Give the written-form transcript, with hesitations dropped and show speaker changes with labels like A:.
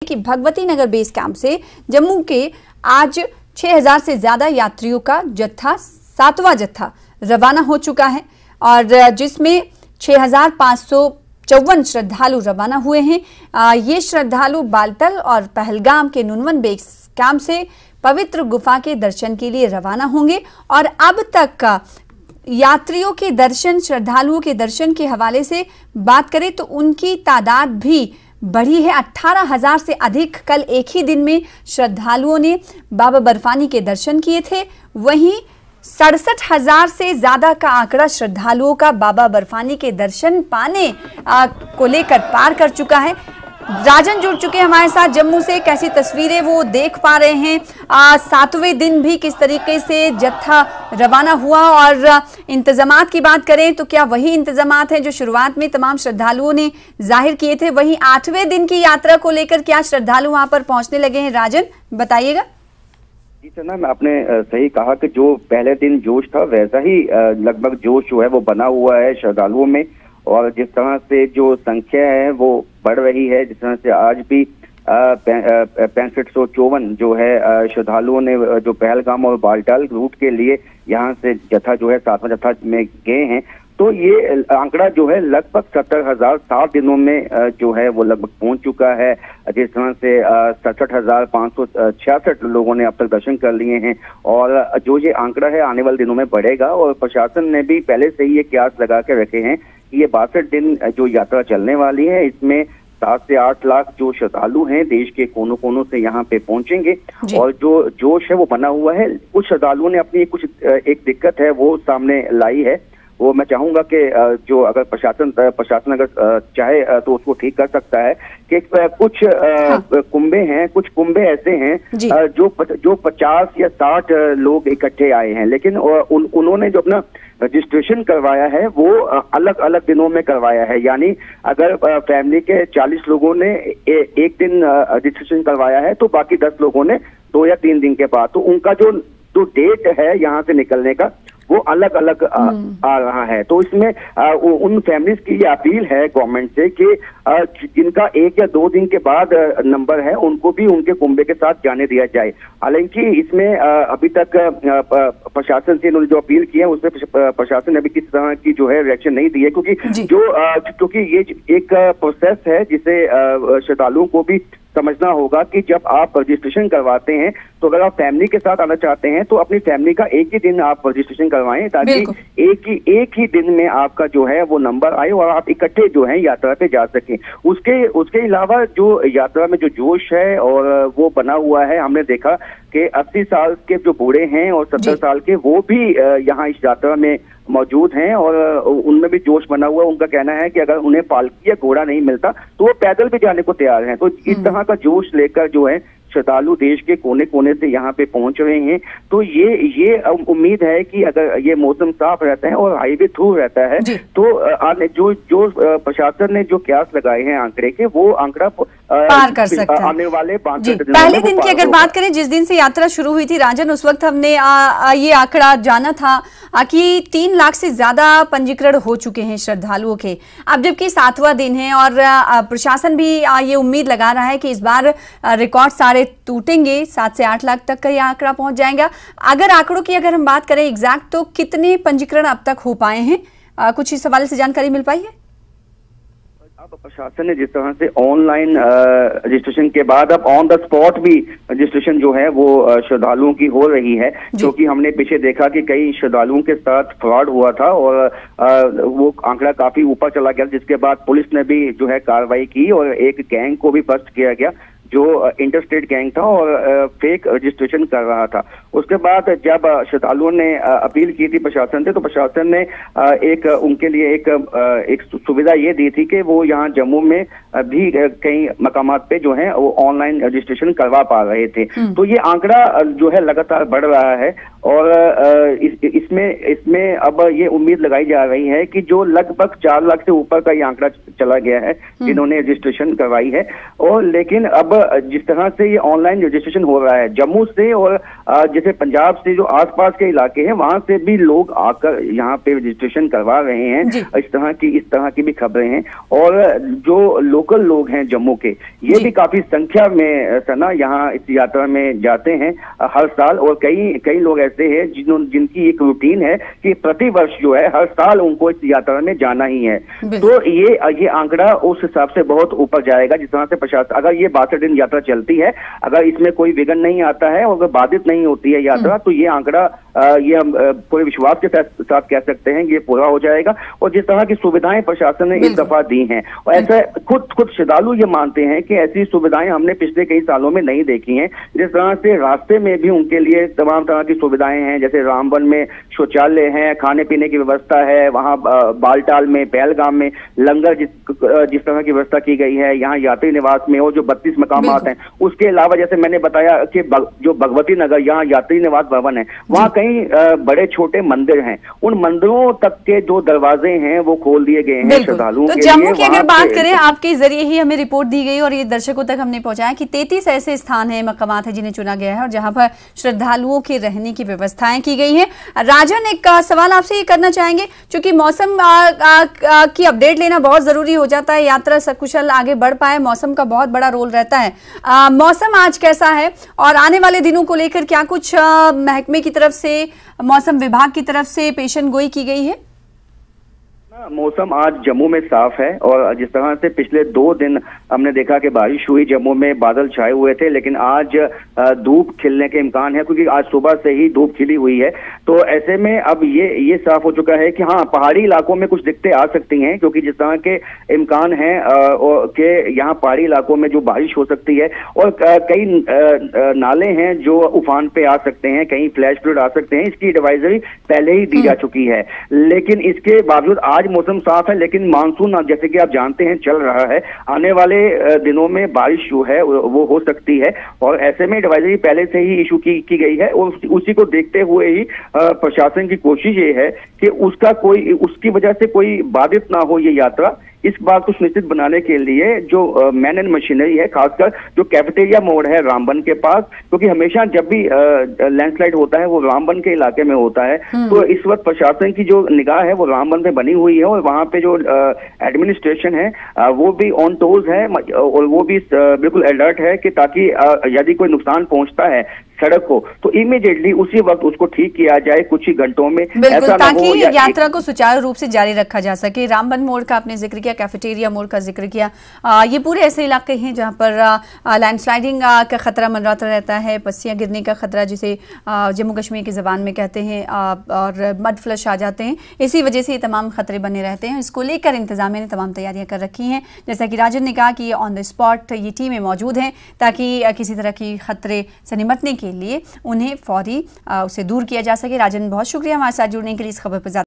A: कि Bhagwati Nagar base camp से जम्मू के आज 6000 से ज्यादा यात्रियों का जत्था, 7वां जत्था रवाना हो चुका है और जिसमें 6554 श्रद्धालु रवाना हुए हैं। ये श्रद्धालु बालतल और पहलगाम के नुनवन बेस कैंप से पवित्र गुफा के दर्शन के लिए रवाना होंगे और अब तक का यात्रियों के दर्शन, श्रद्धालुओं के दर्शन के हवाले से बात करें तो उनकी तादाद भी बढ़ी है। 18,000 से अधिक कल एक ही दिन में श्रद्धालुओं ने बाबा बर्फानी के दर्शन किए थे। वहीं 67,000 से ज्यादा का आंकड़ा श्रद्धालुओं का बाबा बर्फानी के दर्शन पाने को लेकर पार कर चुका है। राजन जुड़ चुके हैं हमारे साथ जम्मू से, कैसी तस्वीरें वो देख पा रहे हैं, 7वें दिन भी किस तरीके से जत्था रवाना हुआ और इंतजामात की बात करें तो क्या वही इंतजामात हैं जो शुरुआत में तमाम श्रद्धालुओं ने जाहिर किए थे, वहीं 8वें दिन की यात्रा को लेकर क्या श्रद्धालु वहां पर पहुंचने लगे हैं? राजन बताइएगा।
B: जी सना, आपने सही कहा कि जो पहले दिन जोश था वैसा ही लगभग जोश जो है वो बना हुआ है श्रद्धालुओं में और जिस तरह से जो संख्या है वो बढ़ रही है, जिस तरह से आज भी 6554 जो है श्रद्धालुओं ने जो पहलगाम और बालटाल रूट के लिए यहाँ से जत्था जो है 7वां जत्था में गए हैं, तो ये आंकड़ा जो है लगभग 70,000 7 दिनों में जो है वो लगभग पहुंच चुका है। जिस तरह से 67,566 लोगों ने अब तक दर्शन कर लिए हैं और जो ये आंकड़ा है आने वाले दिनों में बढ़ेगा और प्रशासन ने भी पहले से ही ये क्यास लगा के रखे हैं कि ये 62 दिन जो यात्रा चलने वाली है इसमें 7 से 8 लाख जो श्रद्धालु हैं देश के कोनों कोनों से यहाँ पे पहुंचेंगे और जो जोश है वो बना हुआ है। कुछ श्रद्धालुओं ने अपनी कुछ एक दिक्कत है वो सामने लाई है, वो मैं चाहूंगा कि जो अगर प्रशासन अगर चाहे तो उसको ठीक कर सकता है कि कुछ कुंभे हैं, कुछ कुंभे ऐसे हैं जो 50 या 60 लोग इकट्ठे आए हैं, लेकिन उन्होंने जो अपना रजिस्ट्रेशन करवाया है वो अलग अलग दिनों में करवाया है। यानी अगर फैमिली के 40 लोगों ने एक दिन रजिस्ट्रेशन करवाया है तो बाकी 10 लोगों ने 2 या 3 दिन के बाद, तो उनका जो डेट है यहाँ से निकलने का वो अलग अलग आ रहा है। तो इसमें उन फैमिलीज की ये अपील है गवर्नमेंट से कि जिनका 1 या 2 दिन के बाद नंबर है उनको भी उनके कुंभे के साथ जाने दिया जाए। हालांकि इसमें अभी तक प्रशासन से उन्होंने जो अपील की है उसमें प्रशासन ने अभी किसी तरह की जो है रिएक्शन नहीं दी है, क्योंकि ये एक प्रोसेस है जिसे श्रद्धालुओं को भी समझना होगा कि जब आप रजिस्ट्रेशन करवाते हैं तो अगर आप फैमिली के साथ आना चाहते हैं तो अपनी फैमिली का एक ही दिन आप रजिस्ट्रेशन करवाएं ताकि एक ही दिन में आपका जो है वो नंबर आए और आप इकट्ठे जो है यात्रा पे जा सकें। उसके अलावा जो यात्रा में जो जोश है और वो बना हुआ है, हमने देखा कि 80 साल के जो बूढ़े हैं और 70 साल के वो भी यहाँ इस यात्रा में मौजूद हैं और उनमें भी जोश बना हुआ है। उनका कहना है कि अगर उन्हें पालकी या घोड़ा नहीं मिलता तो वो पैदल भी जाने को तैयार हैं। तो इस तरह का जोश लेकर जो है श्रद्धालु देश के कोने कोने से यहाँ पे पहुंच रहे हैं। तो ये उम्मीद है कि अगर ये मौसम साफ रहता है और हाईवे थ्रू रहता है तो जो प्रशासन ने जो क्यास लगाए हैं आंकड़े के, वो आंकड़ा
A: पार कर सकता है
B: आने वाले 5 दिन।
A: पहले दिन की अगर बात करें, जिस दिन से यात्रा शुरू हुई थी राजन, उस वक्त हमने ये आंकड़ा जाना था कि 3 लाख से ज्यादा पंजीकरण हो चुके हैं श्रद्धालुओं के। अब जबकि 7वां दिन है और प्रशासन भी ये उम्मीद लगा रहा है कि इस बार रिकॉर्ड सारे टूटेंगे, 7 से 8 लाख तक का ये आंकड़ा पहुंच जाएगा। अगर आंकड़ों की अगर हम बात करें एग्जैक्ट, तो कितने पंजीकरण अब तक हो पाए हैं? कुछ इस हवाले से जानकारी मिल पाई है?
B: अब प्रशासन ने जिस तरह से ऑनलाइन रजिस्ट्रेशन के बाद अब ऑन द स्पॉट भी रजिस्ट्रेशन जो है वो श्रद्धालुओं की हो रही है, क्योंकि हमने पीछे देखा कि कई श्रद्धालुओं के साथ फ्रॉड हुआ था और वो आंकड़ा काफी ऊपर चला गया, जिसके बाद पुलिस ने भी जो है कार्रवाई की और एक गैंग को भी बस्ट किया गया जो इंटरस्टेट गैंग था और फेक रजिस्ट्रेशन कर रहा था। उसके बाद जब श्रद्धालुओं ने अपील की थी प्रशासन से, तो प्रशासन ने उनके लिए एक सुविधा ये दी थी कि वो यहाँ जम्मू में भी कई मकामात पे जो है वो ऑनलाइन रजिस्ट्रेशन करवा पा रहे थे। तो ये आंकड़ा जो है लगातार बढ़ रहा है और इसमें अब ये उम्मीद लगाई जा रही है कि जो लगभग 4 लाख से ऊपर का ये आंकड़ा चला गया है जिन्होंने रजिस्ट्रेशन करवाई है, और लेकिन अब जिस तरह से ये ऑनलाइन रजिस्ट्रेशन हो रहा है जम्मू से और जैसे पंजाब से जो आसपास के इलाके हैं वहां से भी लोग आकर यहाँ पे रजिस्ट्रेशन करवा रहे हैं, इस तरह की भी खबरें हैं। और जो लोकल लोग हैं जम्मू के, ये भी काफी संख्या में सना यहाँ इस यात्रा में जाते हैं हर साल। और कई लोग ऐसे हैं जिनकी एक रूटीन है कि प्रतिवर्ष जो है हर साल उनको इस यात्रा में जाना ही है। तो ये आंकड़ा उस हिसाब से बहुत ऊपर जाएगा जिस तरह से प्रशासन, अगर ये 62 दिन यात्रा चलती है, अगर इसमें कोई विघ्न नहीं आता है और अगर बाधित नहीं होती है यात्रा, तो ये आंकड़ा ये हम पूरे विश्वास के साथ कह सकते हैं ये पूरा हो जाएगा। और जिस तरह की सुविधाएं प्रशासन ने इस दफा दी हैं, और ऐसा खुद श्रद्धालु ये मानते हैं कि ऐसी सुविधाएं हमने पिछले कई सालों में नहीं देखी हैं। जिस तरह से रास्ते में भी उनके लिए तमाम तरह की सुविधाएं हैं, जैसे रामबन में शौचालय है, खाने पीने की व्यवस्था है, वहाँ बालटाल में, पहलगाम में लंगर जिस तरह की व्यवस्था की गई है, यहाँ यात्री निवास में और जो 32 मकामात हैं, उसके अलावा जैसे मैंने बताया कि जो भगवती नगर यहाँ यात्री निवास भवन है, वहाँ कई बड़े छोटे मंदिर हैं, उन मंदिरों तक के जो दरवाजे हैं वो खोल दिए गए हैं श्रद्धालुओं के लिए।
A: जम्मू की अगर बात करें, आपके जरिए ही हमें रिपोर्ट दी गई और ये दर्शकों तक हमने पहुंचाया कि 33 ऐसे स्थान हैं, मकामात है जिन्हें चुना गया है और जहां पर श्रद्धालुओं के रहने की व्यवस्थाएं की गई हैं। राजन, एक सवाल आपसे ये करना चाहेंगे, क्योंकि मौसम की अपडेट लेना बहुत जरूरी हो जाता है, यात्रा सकुशल आगे बढ़ पाए, मौसम का बहुत बड़ा रोल रहता है। मौसम आज कैसा है और आने वाले दिनों को लेकर क्या कुछ महकमे की तरफ से, मौसम विभाग की तरफ से पेशन गोई की गई है?
B: मौसम आज जम्मू में साफ है और जिस तरह से पिछले 2 दिन हमने देखा कि बारिश हुई, जम्मू में बादल छाए हुए थे, लेकिन आज धूप खिलने के इम्कान है क्योंकि आज सुबह से ही धूप खिली हुई है। तो ऐसे में अब ये साफ हो चुका है कि हाँ, पहाड़ी इलाकों में कुछ दिक्कतें आ सकती हैं, क्योंकि जिस तरह के इम्कान है कि यहाँ पहाड़ी इलाकों में जो बारिश हो सकती है और कई नाले हैं जो उफान पे आ सकते हैं, कहीं फ्लैश फ्लड आ सकते हैं, इसकी एडवाइजरी पहले ही दी जा चुकी है। लेकिन इसके बावजूद आज मौसम साफ है, लेकिन मानसून जैसे कि आप जानते हैं चल रहा है, आने वाले दिनों में बारिश जो है वो हो सकती है और ऐसे में एडवाइजरी पहले से ही इशू की गई है और उसी को देखते हुए ही प्रशासन की कोशिश ये है कि उसकी वजह से कोई बाधित ना हो ये यात्रा। इस बात को सुनिश्चित बनाने के लिए जो मैन एंड मशीनरी है, खासकर जो कैफेटेरिया मोड़ है रामबन के पास, क्योंकि हमेशा जब भी लैंडस्लाइड होता है वो रामबन के इलाके में होता है, तो इस वक्त प्रशासन की जो निगाह है वो रामबन में बनी हुई है और वहाँ पे जो एडमिनिस्ट्रेशन है वो भी ऑन टोज है और वो भी बिल्कुल अलर्ट है कि ताकि यदि कोई नुकसान पहुंचता है सड़क को तो इमीडिएटली उसी वक्त उसको ठीक किया जाए कुछ ही घंटों में,
A: ऐसा ताकि यात्रा को सुचारू रूप से जारी रखा जा सके। रामबन मोड़ का आपने जिक्र किया, कैफेटेरिया मोड़ का जिक्र किया, ये पूरे ऐसे इलाके हैं जहां पर लैंडस्लाइडिंग का खतरा मंडराता रहता है, पस्सियां गिरने का खतरा जिसे जम्मू कश्मीर की जबान में कहते हैं, और मड फ्लश आ जाते हैं। इसी वजह से ये तमाम खतरे बने रहते हैं। इसको लेकर इंतजामिया ने तमाम तैयारियां कर रखी हैं। जैसा कि राजन ने कहा कि ये ऑन द स्पॉट ये टीमें मौजूद हैं ताकि किसी तरह की खतरे से निपटने के लिए उन्हें फौरी उसे दूर किया जा सके। राजन, बहुत शुक्रिया हमारे साथ जुड़ने के लिए, इस खबर पर